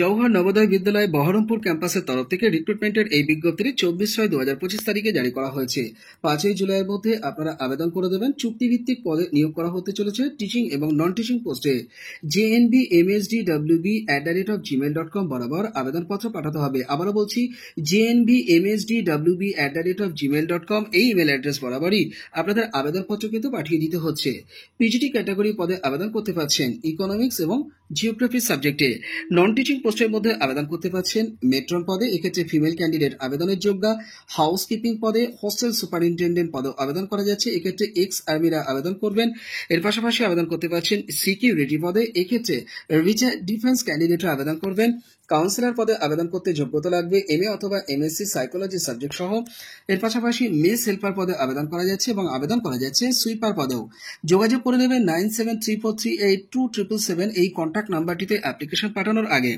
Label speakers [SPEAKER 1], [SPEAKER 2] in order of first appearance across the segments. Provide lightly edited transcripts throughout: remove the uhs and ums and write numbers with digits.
[SPEAKER 1] জওহর নবোদয় বিদ্যালয় বহরমপুর ক্যাম্পাসের তরফ থেকে রিক্রুটমেন্টের এই বিজ্ঞপ্তিটি 24/6/2025 তারিখে জারি করা হয়েছে। 5ই জুলাইয়ের মধ্যে আপনারা আবেদন করে দেবেন। চুক্তিভিত্তিক পদে নিয়োগ করা হতে চলেছে টিচিং এবং নন টিচিং পোস্টে। jnbmsdwb@gmail.com বরাবর আবেদনপত্র পাঠাতে হবে। আবারও বলছি, jnbmsdwb@gmail.com এই ইমেল অ্যাড্রেস বরাবরই আপনাদের আবেদনপত্র কিন্তু পাঠিয়ে দিতে হচ্ছে। পিজিটি ক্যাটাগরি পদে আবেদন করতে পারছেন ইকোনমিক্স এবং জিওগ্রাফি সাবজেক্টে। নন টিচিং পোস্টের মধ্যে আবেদন করতে পারছেন মেট্রন পদে, এক্ষেত্রে ফিমেল ক্যান্ডিডেট আবেদনের যোগ্য। হাউসকিপিং পদে, হোস্টেল সুপারিনটেন্ডেন্ট পদে আবেদন করা যাচ্ছে, এক্ষেত্রে এক্স আর্মিরা আবেদন করবেন। এর পাশাপাশি আবেদন করতে পারছেন সিকিউরিটি পদে, এক্ষেত্রে রিটায়ার্ড ডিফেন্স ক্যান্ডিডেটরা আবেদন করবেন। কাউন্সিলর পদে আবেদন করতে যোগ্যতা লাগবে এমএ অথবা এমএসসি সাইকোলজি সাবজেক্ট সহ। এর পাশাপাশি মেস হেল্পার পদে আবেদন করা যাচ্ছে এবং আবেদন করা যাচ্ছে সুইপার পদেও। যোগাযোগ করে নেবেন 9734382777 এই কন্ট্যাক্ট নাম্বারটিতে অ্যাপ্লিকেশন পাঠানোর আগে।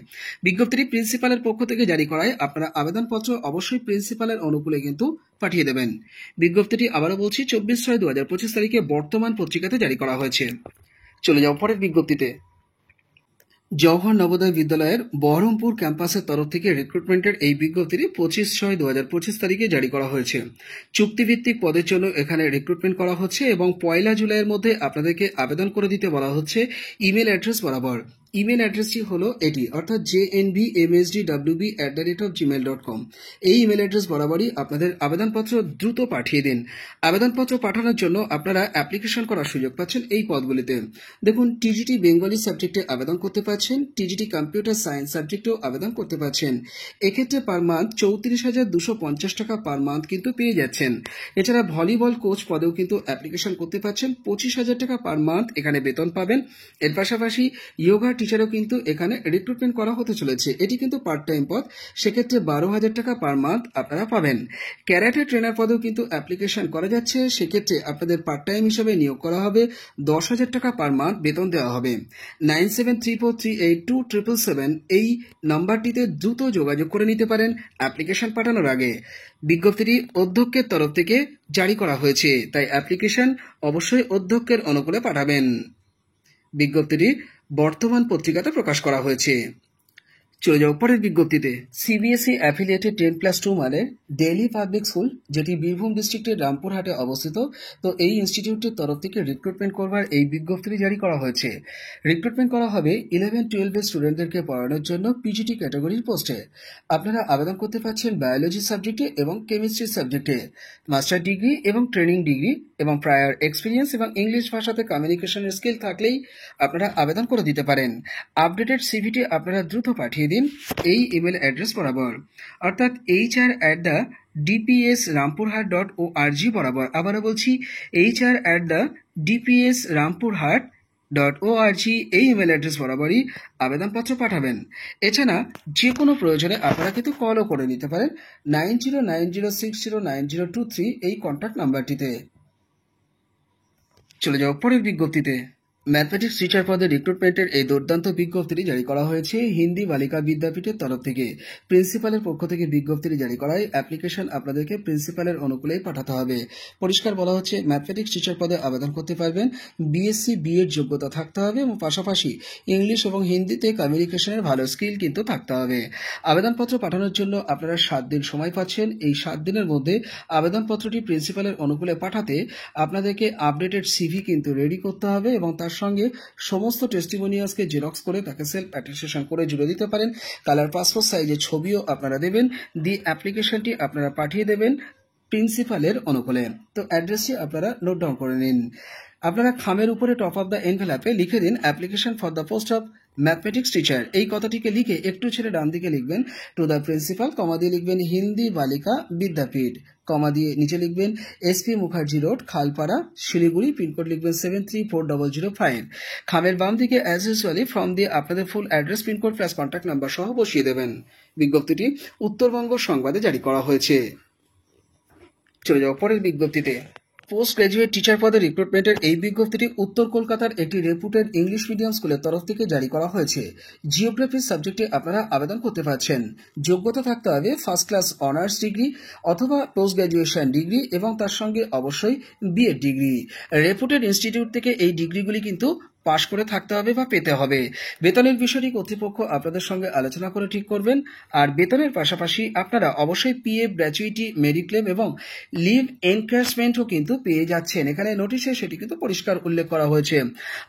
[SPEAKER 1] বিজ্ঞপ্তিটি প্রিন্সিপালের পক্ষ থেকে জারি করায় আপনারা আবেদনপত্র অবশ্যই প্রিন্সিপালের অনুকূলে কিন্তু পাঠিয়ে দেবেন। বিজ্ঞপ্তিটি আবারও বলছি 24/6/2025 তারিখে বর্তমান পত্রিকাতে জারি করা হয়েছে। চলে যাও পরের বিজ্ঞপ্তিতে। জওহর নবোদয় বিদ্যালয়ের বহরমপুর ক্যাম্পাসের তরফ থেকে রিক্রুটমেন্টের এই বিজ্ঞপ্তিটি 25/6/2025 তারিখে জারি করা হয়েছে। চুক্তিভিত্তিক পদের জন্য এখানে রিক্রুটমেন্ট করা হচ্ছে এবং 1 জুলাইয়ের মধ্যে আপনাদেরকে আবেদন করে দিতে বলা হচ্ছে ইমেল অ্যাড্রেস বরাবর। ইমেল অ্যাড্রেসটি হলো এটি, অর্থাৎ jnbmsdwb@gmail.com। এই ইমেল অ্যাড্রেস বরাবরই আপনাদের আবেদনপত্র দ্রুত পাঠিয়ে দিন। আবেদনপত্র পাঠানোর জন্য আপনারা অ্যাপ্লিকেশন করার সুযোগ পাচ্ছেন এই পদগুলিতে। দেখুন, টিজিটি বেঙ্গলি সাবজেক্টে আবেদন করতে পারছেন, টিজিটি কম্পিউটার সায়েন্স সাবজেক্টেও আবেদন করতে পারছেন। এক্ষেত্রে পার মান্থ 34,250 টাকা পার মান্থ কিন্তু পেয়ে যাচ্ছেন। এছাড়া ভলিবল কোচ পদেও কিন্তু অ্যাপ্লিকেশন করতে পারছেন, 25,000 টাকা পার মান্থ এখানে বেতন পাবেন। এর পাশাপাশি যোগা টিচারও কিন্তু এখানে রিক্রুটমেন্ট করা হতে চলেছে, এটি কিন্তু পার্ট টাইম পদ, সেক্ষেত্রে 12,000 টাকা পার মান্থ আপনারা পাবেন। ক্যারাটে ট্রেনার পদেও কিন্তু অ্যাপ্লিকেশন করা যাচ্ছে, সেক্ষেত্রে আপনাদের পার্ট টাইম হিসেবে নিয়োগ করা হবে, 10,000 টাকা পার মান্থ বেতন দেওয়া হবে। 9734382777 এই নাম্বারটিতে দ্রুত যোগাযোগ করে নিতে পারেন অ্যাপ্লিকেশন পাঠানোর আগে। বিজ্ঞপ্তিটি অধ্যক্ষের তরফ থেকে জারি করা হয়েছে, তাই অ্যাপ্লিকেশন অবশ্যই অধ্যক্ষের অনুকূলে পাঠাবেন। বিজ্ঞপ্তিটি বর্তমান পত্রিকাতে প্রকাশ করা হয়েছে। চলে যাও পরের বিজ্ঞপ্তিতে। সিবিএসই অ্যাফিলিয়েটেড 10+2 মানের ডেইলি পাবলিক স্কুল, যেটি বীরভূম ডিস্ট্রিক্টের রামপুরহাটে অবস্থিত, তো এই ইনস্টিটিউটের তরফ থেকে রিক্রুটমেন্ট করবার এই বিজ্ঞপ্তিটি জারি করা হয়েছে। রিক্রুটমেন্ট করা হবে 11-12 স্টুডেন্টদেরকে পড়ানোর জন্য পিজিটি ক্যাটাগরির পোস্টে। আপনারা আবেদন করতে পারছেন বায়োলজি সাবজেক্টে এবং কেমিস্ট্রি সাবজেক্টে। মাস্টার ডিগ্রি এবং ট্রেনিং ডিগ্রি এবং প্রায়র এক্সপিরিয়েন্স এবং ইংলিশ ভাষাতে কমিউনিকেশনের স্কিল থাকলেই আপনারা আবেদন করে দিতে পারেন। আপডেটেড সিভিটি আপনারা দ্রুত পাঠিয়ে দিন এই ইমেল অ্যাড্রেস বরাবর, অর্থাৎ hr@dpsrampurhat.org বরাবর। আবারও বলছি, hr@dpsrampurhat.org এই ইমেল অ্যাড্রেস বরাবরই আবেদনপত্র পাঠাবেন। এছাড়া যে কোনো প্রয়োজনে আপনারা কিন্তু কলও করে নিতে পারেন 9090609023 এই কন্ট্যাক্ট নাম্বারটিতে। চলে যাও পরের বিজ্ঞপ্তিতে। ম্যাথমেটিক্স টিচার পদে রিক্রুটমেন্টের এই দুর্দান্ত বিজ্ঞপ্তিটি জারি করা হয়েছে হিন্দি বালিকা বিদ্যাপীঠের তরফ থেকে। প্রিন্সিপালের পক্ষ থেকে বিজ্ঞপ্তিটি জারি করায় অ্যাপ্লিকেশন আপনাদেরকে প্রিন্সিপালের অনুকূলেই পাঠাতে হবে। পরিষ্কার বলা হচ্ছে, ম্যাথমেটিক্স টিচার পদে আবেদন করতে পারবেন, বিএসসি বিএড যোগ্যতা থাকতে হবে এবং পাশাপাশি ইংলিশ এবং হিন্দিতে কমিউনিকেশনের ভালো স্কিল কিন্তু থাকতে হবে। আবেদনপত্র পাঠানোর জন্য আপনারা 7 দিন সময় পাচ্ছেন। এই 7 দিনের মধ্যে আবেদনপত্রটি প্রিন্সিপালের অনুকূলে পাঠাতে আপনাদেরকে আপডেটেড সিভি কিন্তু রেডি করতে হবে এবং তার সঙ্গে সমস্ত টেস্টিমোনিয়ালসকে জেরক্স করে তাকে সেলফ অ্যাটেস্টেশন করে জুড়ে দিতে পারেন। কালার পাসপোর্ট সাইজের ছবিও আপনারা দেবেন, দিয়ে অ্যাপ্লিকেশনটি আপনারা পাঠিয়ে দেবেন প্রিন্সিপালের অনুকূলে। তো অ্যাড্রেসটি আপনারা নোট ডাউন করে নিন। আপনারা খামের উপরে টপ অফ দ্য এনভেলপে লিখে দিন application for the post of mathematics teacher. এই কথাটিকে লিখে একটু ছেড়ে ডান দিকে লিখবেন টু দ্য প্রিন্সিপাল, কমা দিয়ে লিখবেন হিন্দি বালিকা বিদ্যাপীঠ, কমা দিয়ে নিচে লিখবেন SP Mukherjee road, Khalpara, Siliguri, pin code লিখবেন 734005। খামের বাম দিকে অ্যাজ ইউজুয়ালি ফর্ম দিয়ে আপনাদের full address, pin code plus contact number সহ বসিয়ে দেবেন। বিজ্ঞপ্তিটি উত্তরবঙ্গ সংবাদে জারি করা হয়েছে। চলে যাও পরের বিজ্ঞপ্তিতে। পোস্ট গ্রাজুয়েট টিচার পদে রিক্রুটমেন্টের এই বিজ্ঞপ্তিটি উত্তর কলকাতার একটি রেপুটেড ইংলিশ মিডিয়াম স্কুলের তরফ থেকে জারি করা হয়েছে। জিওগ্রাফি সাবজেক্টে আপনারা আবেদন করতে পারছেন। যোগ্যতা থাকতে হবে ফার্স্ট ক্লাস অনার্স ডিগ্রি অথবা পোস্ট গ্রাজুয়েশন ডিগ্রি এবং তার সঙ্গে অবশ্যই বিএড ডিগ্রি। রেপুটেড ইনস্টিটিউট থেকে এই ডিগ্রিগুলি কিন্তু পাশ করে থাকতে হবে বা পেতে হবে। বেতনের বিষয়টি কর্তৃপক্ষ আপনাদের সঙ্গে আলোচনা করে ঠিক করবেন। আর বেতনের পাশাপাশি আপনারা অবশ্যই পিএফ, গ্র্যাচুইটি, মেডিক্লেম এবং লিভ এনক্যাশমেন্টও কিন্তু পেয়ে যাচ্ছেন। এখানে নোটিশে সেটি কিন্তু পরিষ্কার উল্লেখ করা হয়েছে।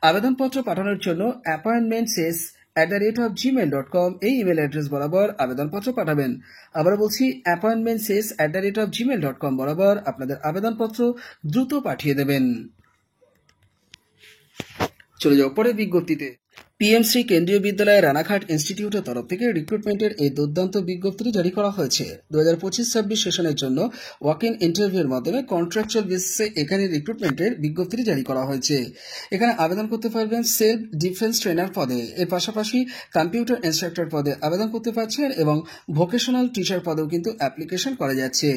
[SPEAKER 1] আবেদনপত্র পাঠানোর জন্য appointmentses@gmail.com এই ইমেল অ্যাড্রেস বরাবর আবেদনপত্র পাঠাবেন। আবার বলছি, appointmentses@gmail.com বরাবর আপনাদের আবেদনপত্র দ্রুত পাঠিয়ে দেবেন। চলে যাও পরের বিজ্ঞপ্তিতে। পিএমসি কেন্দ্রীয় বিদ্যালয় রানাঘাট ইনস্টিটিউটের তরফ থেকে রিক্রুটমেন্টের এই দুর্দান্ত বিজ্ঞপ্তি জারি করা হয়েছে। 2025-26 সেশনের জন্য ওয়াক ইন ইন্টারভিউর মাধ্যমে কন্ট্রাকচুয়াল বেসিসে এখানে রিক্রুটমেন্টের বিজ্ঞপ্তি জারি করা হয়েছে। এখানে আবেদন করতে পারবেন সেলফ ডিফেন্স ট্রেনার পদে, এর পাশাপাশি কম্পিউটার ইনস্ট্রাক্টর পদে আবেদন করতে পারছেন এবং ভোকেশনাল টিচার পদেও কিন্তু অ্যাপ্লিকেশন করা যাচ্ছে।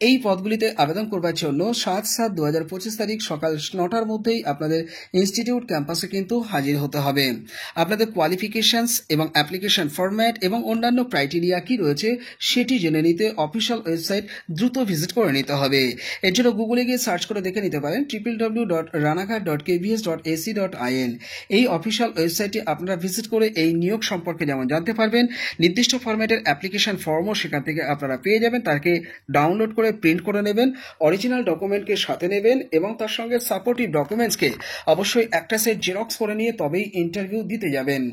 [SPEAKER 1] এই পদগুলিতে আবেদন করবার জন্য 7/7/2025 তারিখ সকাল 9টার মধ্যেই আপনাদের ইনস্টিটিউট ক্যাম্পাসে কিন্তু হাজির হতে হবে। আপনাদের কোয়ালিফিকেশনস এবং অ্যাপ্লিকেশন ফরম্যাট এবং অন্যান্য ক্রাইটেরিয়া কি রয়েছে সেটি জেনে নিতে অফিসিয়াল ওয়েবসাইট দ্রুত ভিজিট করে নিতে হবে। এর জন্য গুগলে গিয়ে সার্চ করে দেখে নিতে পারেন www.ranaghat.kbs.ac.in। এই অফিসিয়াল ওয়েবসাইটটি আপনারা ভিজিট করে এই নিয়োগ সম্পর্কে যেমন জানতে পারবেন, নির্দিষ্ট ফরম্যাটের অ্যাপ্লিকেশন ফর্মও সেখান থেকে আপনারা পেয়ে যাবেন। তাকে ডাউনলোড করে প্রিন্ট করে নেবেন, অরিজিনাল ডকুমেন্টকে সাথে নেবেন এবং তার সঙ্গে সাপোর্টিভ ডকুমেন্টসকে অবশ্যই একটা সেট জেরক্স করে নিয়ে তবেই ইন্টারভিউ দিতে যাবেন।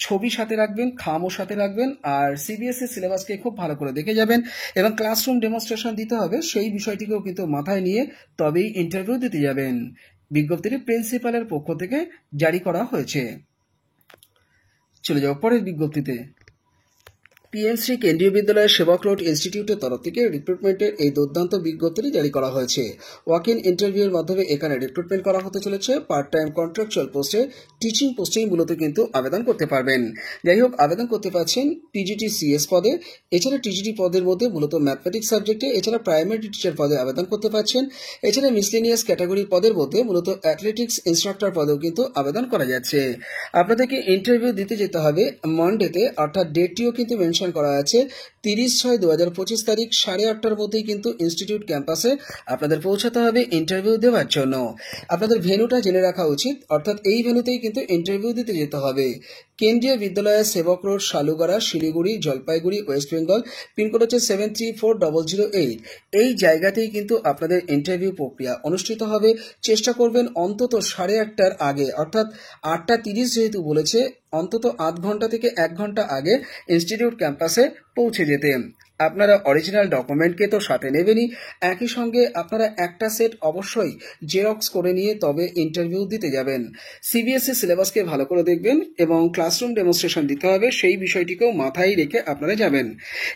[SPEAKER 1] ছবি সাথে রাখবেন, খামও সাথে রাখবেন, আর সিবিএসই সিলেবাসকে খুব ভালো করে দেখে যাবেন এবং ক্লাসরুম ডেমনস্ট্রেশন দিতে হবে সেই বিষয়টিকেও কিন্তু মাথায় নিয়ে তবেই ইন্টারভিউ দিতে যাবেন। বিজ্ঞপ্তিটি প্রিন্সিপালের পক্ষ থেকে জারি করা হয়েছে। চলে যাও পরের বিজ্ঞপ্তিতে। পিএমসি কেন্দ্রীয় বিদ্যালয়ের সেবক রোড ইনস্টিটিউটের তরফ থেকে রিক্রুটমেন্টের এই দুর্দান্ত বিজ্ঞপ্তিটি জারি করা হয়েছে। ওয়াক ইন ইন্টারভিউর মাধ্যমে এখানে রিক্রুটমেন্ট করা হতে চলেছে। পার্ট টাইম কন্ট্রাকচুয়াল পোস্টে, টিচিং পোস্টেই মূলত কিন্তু আবেদন করতে পারবেন। যাই হোক, আবেদন করতে পারছেন টিজিটি সিএস পদে, এছাড়া টিজিটি পদের মধ্যে মূলত ম্যাথমেটিক্স সাবজেক্টে, এছাড়া প্রাইমারি টিচার পদে আবেদন করতে পারছেন। এছাড়া মিসলেনিয়াস ক্যাটাগরি পদের মধ্যে মূলত অ্যাথলেটিক্স ইনস্ট্রাক্টর পদেও কিন্তু আবেদন করা যাচ্ছে। আপনাদেরকে ইন্টারভিউ দিতে যেতে হবে মন্ডেতে, অর্থাৎ ডেটটিও কিন্তু মেনশন করা আছে 30/6/2025 তারিখ 8:30টার মধ্যেই কিন্তু ইনস্টিটিউট ক্যাম্পাসে আপনাদের পৌঁছাতে হবে ইন্টারভিউ দেওয়ার জন্য। আপনাদের ভেন্যুটা জেনে রাখা উচিত, অর্থাৎ এই ভেন্যুতেই কিন্তু ইন্টারভিউ দিতে যেতে হবে। কেন্দ্রীয় বিদ্যালয়ের Sevoke road, Salugara, Siliguri, Jalpaiguri, West Bengal. Pin code হচ্ছে 734008। এই জায়গাতেই কিন্তু আপনাদের ইন্টারভিউ প্রক্রিয়া অনুষ্ঠিত হবে। চেষ্টা করবেন অন্তত 8:30টার আগে, অর্থাৎ 8:30 যেহেতু বলেছে, অন্তত আধ ঘন্টা থেকে 1 ঘন্টা আগে ইনস্টিটিউট ক্যাম্পাসে পৌঁছে যেতে। আপনারা অরিজিনাল ডকুমেন্টকে তো সাথে নেবেনই, একই সঙ্গে আপনারা একটা সেট অবশ্যই জেরক্স করে নিয়ে তবে ইন্টারভিউ দিতে যাবেন। সিবিএসই সিলেবাসকে ভালো করে দেখবেন এবং ক্লাসরুম ডেমনস্ট্রেশন দিতে হবে সেই বিষয়টিকেও মাথায় রেখে আপনারা যাবেন।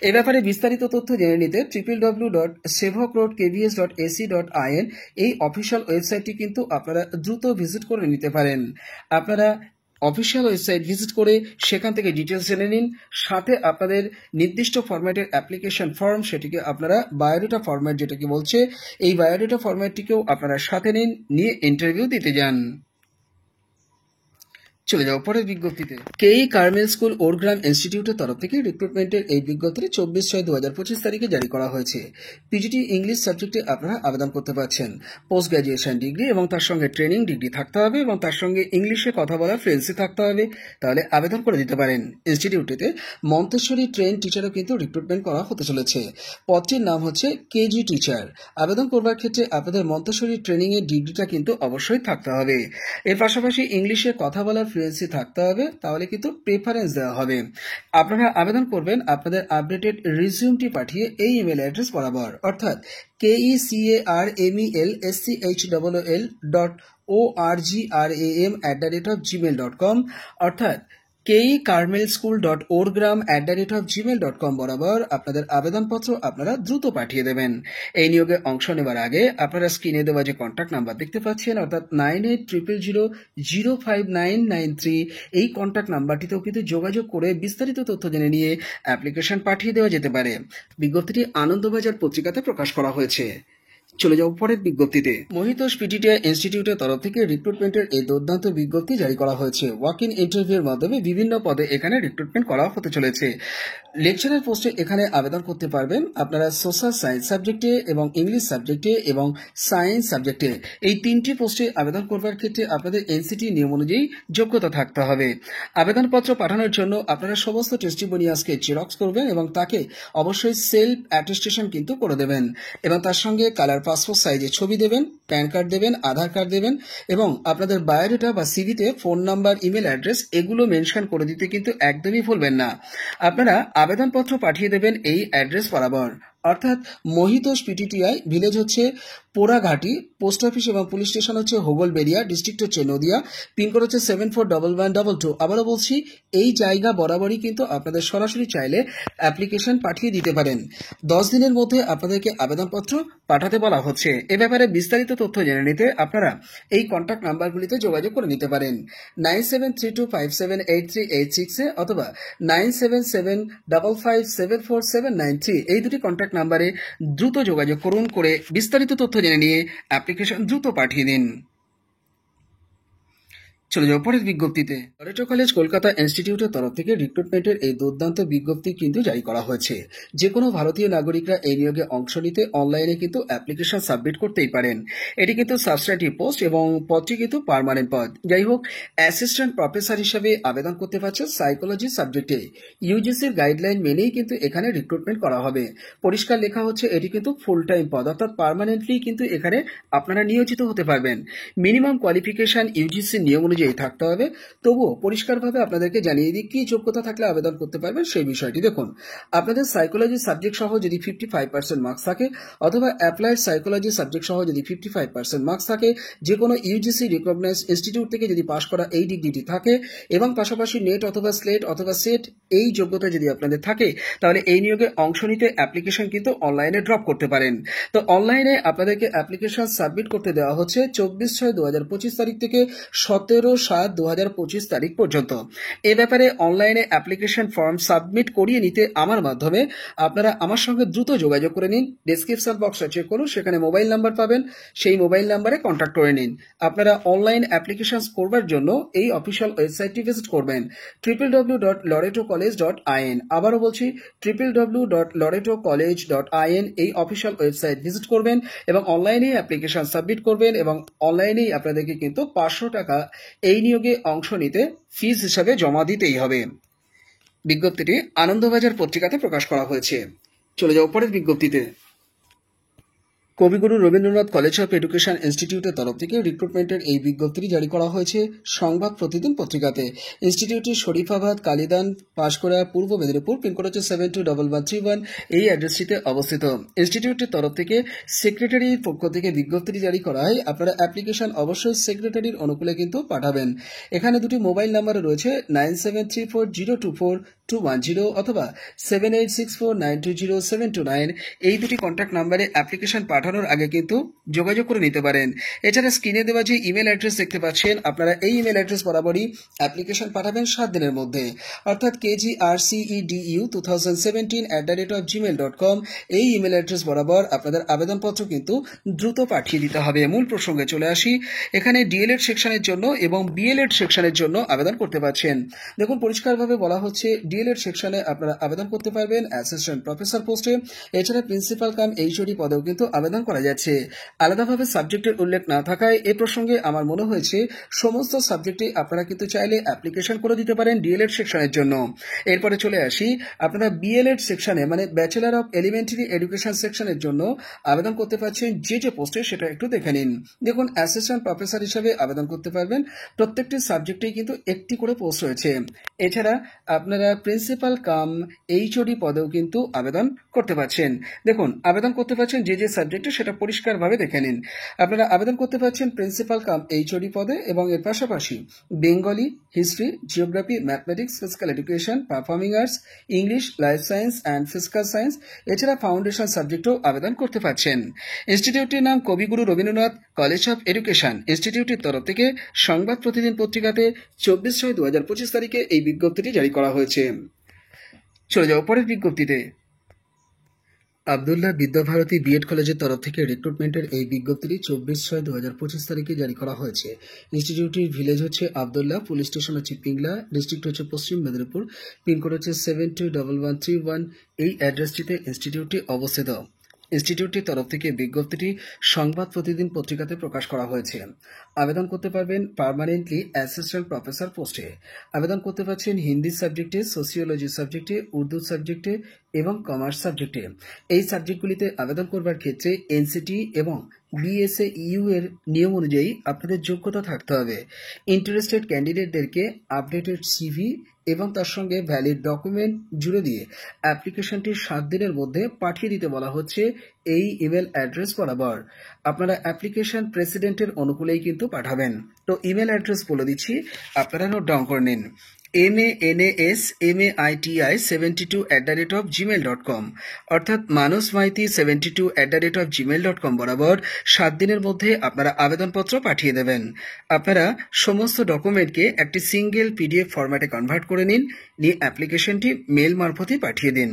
[SPEAKER 1] এ ব্যাপারে বিস্তারিত তথ্য জেনে নিতে www.sevokroadkbs.ac.in এই অফিসিয়াল ওয়েবসাইটটি কিন্তু আপনারা দ্রুত ভিজিট করে নিতে পারেন। আপনারা অফিসিয়াল ওয়েবসাইট ভিজিট করে সেখান থেকে ডিটেলস জেনে নিন। সাথে আপনাদের নির্দিষ্ট ফরম্যাটের অ্যাপ্লিকেশন ফর্ম, সেটিকে আপনারা বায়োডেটা ফরম্যাট যেটাকে বলছে, এই বায়োডেটা ফরম্যাটটিকেও আপনারা সাথে নিন, নিয়ে ইন্টারভিউ দিতে যান। চলে যাও পরের বিজ্ঞপ্তিতে। কেই কার্মেল স্কুল ওরগ্রাম ইনস্টিটিউটের তরফ থেকে রিক্রুটমেন্টের এই বিজ্ঞপ্তিটি 24/6/2025 তারিখে জারি করা হয়েছে। পিজিটি ইংলিশ সাবজেক্টে আপনারা আবেদন করতে পারছেন। পোস্ট গ্র্যাজুয়েশন ডিগ্রি এবং তার সঙ্গে ট্রেনিং ডিগ্রি থাকতে হবে এবং তার সঙ্গে ইংলিশে কথা বলা ফ্লুয়েন্সি থাকতে হবে, তাহলে আবেদন করে দিতে পারেন। ইনস্টিটিউটিতে মন্তেশ্বরী ট্রেন টিচারও কিন্তু রিক্রুটমেন্ট করা হতে চলেছে। পদটির নাম হচ্ছে কেজি টিচার। আবেদন করবার ক্ষেত্রে আপনাদের মন্তেশ্বরী ট্রেনিং এর ডিগ্রিটা কিন্তু অবশ্যই থাকতে হবে। এর পাশাপাশি ইংলিশে কথা বলার ফ্লুয়েন্সি থাকতে হবে, তাহলে কিন্তু প্রেফারেন্স দেওয়া হবে। আপনারা আবেদন করবেন আপনাদের আপডেটেড রিজিউমটি পাঠিয়ে এই ইমেল অ্যাড্রেস বরাবর, অর্থাৎ kecarmel.orgram@gmail.com, অর্থাৎ keicarmelschool.orgram@gmail.com বরাবর আপনাদের আবেদনপত্র আপনারা দ্রুত পাঠিয়ে দেবেন। এই নিয়োগে অংশ নেবার আগে আপনারা স্ক্রিনে দেওয়া যে কন্ট্যাক্ট নাম্বার দেখতে পাচ্ছেন, অর্থাৎ 9800005993, এই কন্ট্যাক্ট নাম্বারটিতেও কিন্তু যোগাযোগ করে বিস্তারিত তথ্য জেনে নিয়ে অ্যাপ্লিকেশন পাঠিয়ে দেওয়া যেতে পারে। বিজ্ঞপ্তিটি আনন্দবাজার পত্রিকাতে প্রকাশ করা হয়েছে। চলে যাও পরের বিজ্ঞপ্তিতে। মহিতোষ পিটিটিআই ইনস্টিটিউটের তরফ থেকে রিক্রুটমেন্টের এই দুর্দান্ত বিজ্ঞপ্তি জারি করা হয়েছে। ওয়াক ইন ইন্টারভিউর মাধ্যমে বিভিন্ন পদে এখানে রিক্রুটমেন্ট করা হতে চলেছে। লেকচারার পোস্টে এখানে আবেদন করতে পারবেন আপনারা সোশ্যাল সায়েন্স সাবজেক্টে এবং ইংলিশ সাবজেক্টে এবং সায়েন্স সাবজেক্টে। এই তিনটি পোস্টে আবেদন করবার ক্ষেত্রে আপনাদের এনসিটি নিয়ম অনুযায়ী যোগ্যতা থাকতে হবে। আবেদনপত্র পাঠানোর জন্য আপনারা সমস্ত টেস্টিমোনিয়ালসকে জেরক্স করবেন এবং তাকে অবশ্যই সেলফ অ্যাটেস্টেশন কিন্তু করে দেবেন এবং তার সঙ্গে কালার পাসপোর্ট সাইজে ছবি দেবেন, প্যান কার্ড দেবেন, আধার কার্ড দেবেন এবং আপনাদের বায়োডাটা বা সিভিতে ফোন নাম্বার, ইমেল অ্যাড্রেস এগুলো মেনশন করে দিতে কিন্তু একদমই ভুলবেন না। আপনারা আবেদনপত্র পাঠিয়ে দেবেন এই অ্যাড্রেস বরাবর, অর্থাৎ মহিতোষ পিটিটিআই, ভিলেজ হচ্ছে পোড়াঘাটি, পোস্ট অফিস এবং পুলিশ স্টেশন হচ্ছে হোগলবেড়িয়া, ডিস্ট্রিক্ট হচ্ছে নদিয়া, পিনকোড হচ্ছে 741122। আবারও বলছি, এই জায়গা বরাবরই কিন্তু আপনাদের সরাসরি চাইলে অ্যাপ্লিকেশন পাঠিয়ে দিতে পারেন। 10 দিনের মধ্যে আপনাদেরকে আবেদনপত্র পাঠাতে বলা হচ্ছে। এ ব্যাপারে বিস্তারিত তথ্য জেনে নিতে আপনারা এই কন্ট্যাক্ট নাম্বারগুলিতে যোগাযোগ করে নিতে পারেন 9732578386 অথবা 9775574793। এই দুটি কন্ট্যাক্ট নাম্বারে দ্রুত যোগাযোগ করুন, করে বিস্তারিত তথ্য জেনে নিয়ে অ্যাপ্লিকেশন দ্রুত পাঠিয়ে দিন। চলে যাও পরের বিজ্ঞপ্তিতে। লরেটো কলেজ কলকাতা ইনস্টিটিউটের তরফ থেকে রিক্রুটমেন্টের এই দুর্দান্ত বিজ্ঞপ্তি কিন্তু জারি করা হয়েছে। যে কোনো ভারতীয় নাগরিকরা এই নিয়োগে অংশ নিতে অনলাইনে কিন্তু অ্যাপ্লিকেশন সাবমিট করতেই পারেন। এটি কিন্তু সাবস্ট্যাটিভ পোস্ট এবং পদটি কিন্তু পার্মানেন্ট পদ। যাই হোক, অ্যাসিস্ট্যান্ট প্রফেসর হিসেবে আবেদন করতে পারছে সাইকোলজি সাবজেক্টে। ইউজিসির গাইডলাইন মেনেই কিন্তু এখানে রিক্রুটমেন্ট করা হবে। পরিষ্কার লেখা হচ্ছে এটি কিন্তু ফুল টাইম পদ, অর্থাৎ পার্মানেন্টলি কিন্তু এখানে আপনারা নিয়োজিত হতে পারবেন। মিনিমাম কোয়ালিফিকেশন ইউজিসির নিয়ম অনুযায়ী থাকতে হবে। তবুও পরিষ্কারভাবে আপনাদেরকে জানিয়ে দিই কি যোগ্যতা থাকলে আবেদন করতে পারবেন সেই বিষয়টি। দেখুন, আপনাদের সাইকোলজি সাবজেক্ট সহ যদি 55% মার্কস থাকে অথবা অ্যাপ্লাইড সাইকোলজি সাবজেক্ট সহ যদি 55% মার্কস থাকে, যে কোনো ইউজিসি রিকগনাইজড ইনস্টিটিউট থেকে যদি পাশ করা এই ডিগ্রিটি থাকে এবং পাশাপাশি নেট অথবা স্লেট অথবা সেট এই যোগ্যতা যদি আপনাদের থাকে, তাহলে এই নিয়োগে অংশ নিতে অ্যাপ্লিকেশন কিন্তু অনলাইনে ড্রপ করতে পারেন। তো অনলাইনে আপনাদেরকে অ্যাপ্লিকেশন সাবমিট করতে দেওয়া হচ্ছে 24/6/2025 তারিখ থেকে 17/7/2025 তারিখ পর্যন্ত। এ ব্যাপারে অনলাইনে অ্যাপ্লিকেশন ফর্ম সাবমিট করিয়ে নিতে আমার মাধ্যমে আপনারা আমার সঙ্গে দ্রুত যোগাযোগ করে নিন। ডেসক্রিপশন বক্সটা চেক করুন, সেখানে মোবাইল নাম্বার পাবেন, সেই মোবাইল নাম্বারে কন্ট্যাক্ট করে নিন। আপনারা অনলাইন অ্যাপ্লিকেশন করবার জন্য এই অফিসিয়াল ওয়েবসাইটটি ভিজিট করবেন www.loretocollege.in। আবারও বলছি www.loretocollege.in। এই অফিসিয়াল ওয়েবসাইট ভিজিট করবেন এবং অনলাইনেই অ্যাপ্লিকেশন সাবমিট করবেন এবং অনলাইনেই আপনাদেরকে কিন্তু 500 টাকা এই নিয়োগে অংশ নিতে ফিস হিসাবে জমা দিতেই হবে। বিজ্ঞপ্তিটি আনন্দবাজার পত্রিকাতে প্রকাশ করা হয়েছে। চলে যাও পরের বিজ্ঞপ্তিতে। কবিগুরু রবীন্দ্রনাথ কলেজ অফ এডুকেশন ইনস্টিটিউটের তরফ থেকে রিক্রুটমেন্টের এই বিজ্ঞপ্তিটি জারি করা হয়েছে সংবাদ প্রতিদিন পত্রিকাতে। ইনস্টিটিউটটি শরীফাবাদ, কালীদান, পাঁশকুড়া, পূর্ব মেদিনীপুর, পিনকোড হচ্ছে 721131। এই অ্যাড্রেসটিতে অবস্থিত। ইনস্টিটিউটের তরফ থেকে সেক্রেটারির পক্ষ থেকে বিজ্ঞপ্তিটি জারি করা হয়। আপনারা অ্যাপ্লিকেশন অবশ্যই সেক্রেটারির অনুকূলে কিন্তু পাঠাবেন। এখানে দুটি মোবাইল নাম্বার রয়েছে 9734024210 অথবা 7864920729। এই দুটি কন্ট্যাক্ট নাম্বারে অ্যাপ্লিকেশন পাঠানোর আগে কিন্তু যোগাযোগ করে নিতে পারেন। এছাড়া স্ক্রিনে দেওয়া যে ইমেল অ্যাড্রেস দেখতে পাচ্ছেন, আপনারা এই ইমেল অ্যাড্রেস বরাবরই অ্যাপ্লিকেশন পাঠাবেন 7 দিনের মধ্যে, অর্থাৎ kgrcedu2017@gmail.com। এই ইমেল অ্যাড্রেস বরাবর আপনাদের আবেদনপত্র কিন্তু দ্রুত পাঠিয়ে দিতে হবে। মূল প্রসঙ্গে চলে আসি। এখানে ডিএলএড সেকশনের জন্য এবং বিএলএড সেকশনের জন্য আবেদন করতে পারছেন। দেখুন, পরিষ্কারভাবে বলা হচ্ছে ডিএলএড সেকশনে আপনারা আবেদন করতে পারবেন অ্যাসিস্ট্যান্ট প্রফেসর পোস্টে। এছাড়া প্রিন্সিপাল কাম এইচওডি পদেও কিন্তু আবেদন করা যাচ্ছে। আলাদাভাবে সাবজেক্টের উল্লেখ না থাকায় এ প্রসঙ্গে আমার মনে হয়েছে সমস্ত সাবজেক্টে আপনারা কিন্তু চাইলে অ্যাপ্লিকেশন করে দিতে পারেন ডিএলএড সেকশনের জন্য। এরপরে চলে আসি, আপনারা বিএলএড সেকশনে মানে ব্যাচেলার অফ এলিমেন্টারি এডুকেশন সেকশনের জন্য আবেদন করতে পারছেন যে পোস্টে, সেটা একটু দেখে নিন। দেখুন, অ্যাসিস্ট্যান্ট প্রফেসর হিসেবে আবেদন করতে পারবেন। প্রত্যেকটি সাবজেক্টেই কিন্তু একটি করে পোস্ট রয়েছে। এছাড়া আপনারা প্রিন্সিপাল কাম এইচওডি পদেও কিন্তু আবেদন করতে পারছেন। দেখুন, আবেদন করতে পারছেন যে সাবজেক্টে, সেটা পরিষ্কারভাবে দেখে নিন। আপনারা আবেদন করতে পারছেন প্রিন্সিপাল কাম এইচওডি পদে এবং এর পাশাপাশি Bengali, history, geography, mathematics, physical education, performing arts, English, life science and physical science, এছাড়া ফাউন্ডেশন সাবজেক্টেও আবেদন করতে পারছেন। ইনস্টিটিউটটির নাম কবিগুরু রবীন্দ্রনাথ কলেজ অফ এডুকেশন। ইনস্টিটিউটটির তরফ থেকে সংবাদ প্রতিদিন পত্রিকাতে 24/6/2025 তারিখে এই বিজ্ঞপ্তিটি জারি করা হয়েছে। চলে যাও পরের বিজ্ঞপ্তিতে। আবদুল্লাহ বিদ্যাভারতী বিএড কলেজের তরফ থেকে রিক্রুটমেন্টের এই বিজ্ঞপ্তিটি 24/6/2025 তারিখে জারি করা হয়েছে। ইনস্টিটিউটটির ভিলেজ হচ্ছে আবদুল্লাহ, পুলিশ স্টেশন হচ্ছে পিংলা, ডিস্ট্রিক্ট হচ্ছে পশ্চিম মেদিনীপুর, পিনকোড হচ্ছে 721131। এই অ্যাড্রেসটিতে ইনস্টিটিউটটি অবস্থিত। ইনস্টিটিউটটির তরফ থেকে বিজ্ঞপ্তিটি সংবাদ প্রতিদিন পত্রিকাতে প্রকাশ করা হয়েছে। আবেদন করতে পারবেন পার্মানেন্টলি অ্যাসিস্ট্যান্ট প্রফেসর পোস্টে। আবেদন করতে পারছেন হিন্দি সাবজেক্টে, সোসিওলজি সাবজেক্টে, উর্দু সাবজেক্টে এবং কমার্স সাবজেক্টে। এই সাবজেক্টগুলিতে আবেদন করবার ক্ষেত্রে এনসিটি এবং বিএসএ ইউ এর নিয়ম অনুযায়ী আপনাদের যোগ্যতা থাকতে হবে। ইন্টারেস্টেড ক্যান্ডিডেটদেরকে আপডেটেড সিভি এবং তার সঙ্গে ভ্যালিড ডকুমেন্ট জুড়ে দিয়ে অ্যাপ্লিকেশনটি 7 দিনের মধ্যে পাঠিয়ে দিতে বলা হচ্ছে এই ইমেল অ্যাড্রেস বরাবর। আপনারা অ্যাপ্লিকেশন প্রেসিডেন্টের অনুকূলেই কিন্তু পাঠাবেন। তো ইমেল অ্যাড্রেস বলে দিচ্ছি, আপনারা নোট ডাউন করে নিন। mansmaiti72@gmail.com অর্থাৎ মানস মাইতি 72@gmail.com বরাবর 7 দিনের মধ্যে আপনারা আবেদনপত্র পাঠিয়ে দেবেন। আপনারা সমস্ত ডকুমেন্টকে একটি সিঙ্গেল পিডিএফ ফরম্যাটে কনভার্ট করে নিয়ে অ্যাপ্লিকেশনটি মেল মারফতই পাঠিয়ে দিন।